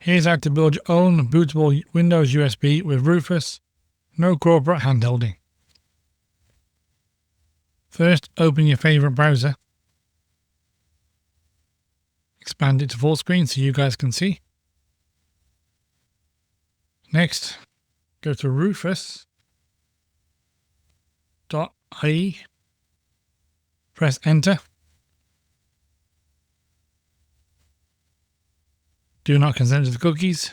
Here's how to build your own bootable Windows USB with Rufus. No corporate handholding. First, open your favorite browser. Expand it to full screen so you guys can see. Next, go to rufus.ie. Press enter. Do not consent to the cookies.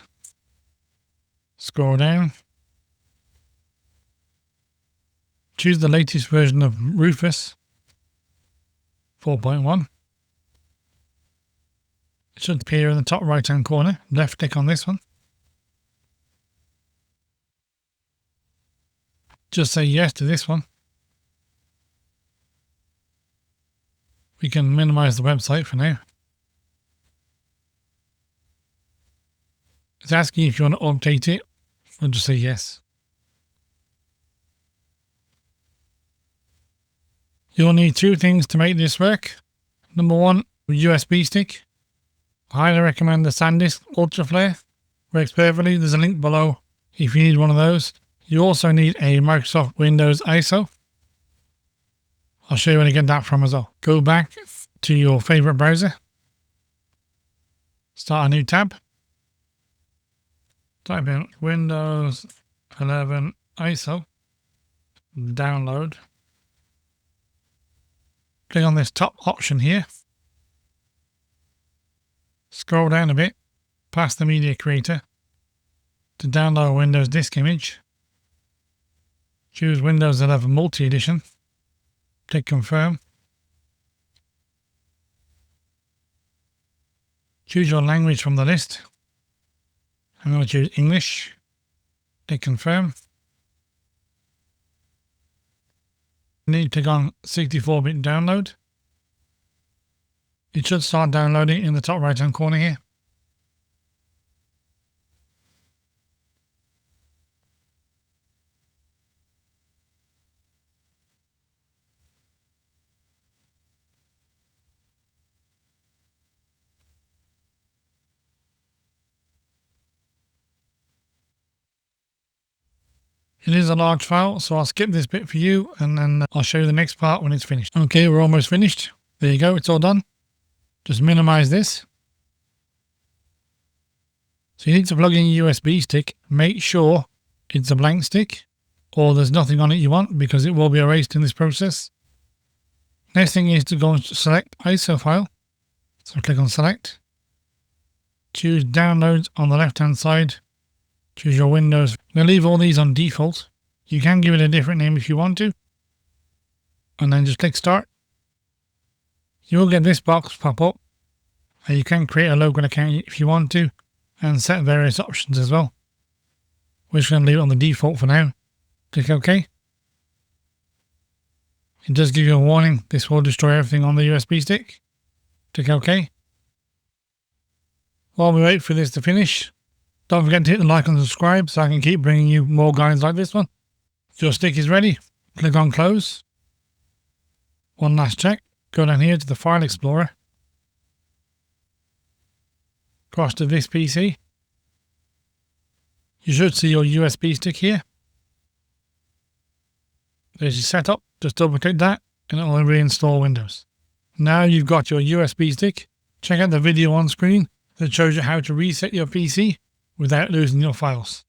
Scroll down. Choose the latest version of Rufus 4.1. It should appear in the top right hand corner. Left click on this one. Just say yes to this one. We can minimize the website for now. It's asking if you want to update it. We'll just say yes. You'll need two things to make this work. Number one, a USB stick. I highly recommend the SanDisk Ultra Flare. Works perfectly. There's a link below if you need one of those. You also need a Microsoft Windows ISO. I'll show you where to get that from as well. Go back to your favorite browser. Start a new tab. Type in Windows 11 ISO. Download. Click on this top option here. Scroll down a bit past the media creator to download a Windows disk image. Choose Windows 11 Multi Edition. Click confirm. Choose your language from the list. I'm going to choose English. Click confirm. Need to click on 64-bit download. It should start downloading in the top right hand corner here. It is a large file, so I'll skip this bit for you and then I'll show you the next part when it's finished. Okay, we're almost finished. There you go, it's all done. Just minimize this. So you need to plug in your USB stick. Make sure it's a blank stick or there's nothing on it you want because it will be erased in this process. Next thing is to go and select ISO file. So click on select. Choose downloads on the left hand side. Choose your Windows. I'm going to leave all these on default. You can give it a different name if you want to. And then just click start. You will get this box pop up. And you can create a local account if you want to. And set various options as well. We're just going to leave it on the default for now. Click OK. It does give you a warning. This will destroy everything on the USB stick. Click OK. While we wait for this to finish, don't forget to hit the like and subscribe so I can keep bringing you more guides like this one. If your stick is ready, click on close. One last check. Go down here to the File Explorer. Cross to this PC. You should see your USB stick here. There's your setup. Just double click that and it will reinstall Windows. Now you've got your USB stick. Check out the video on screen that shows you how to reset your PC without losing your files.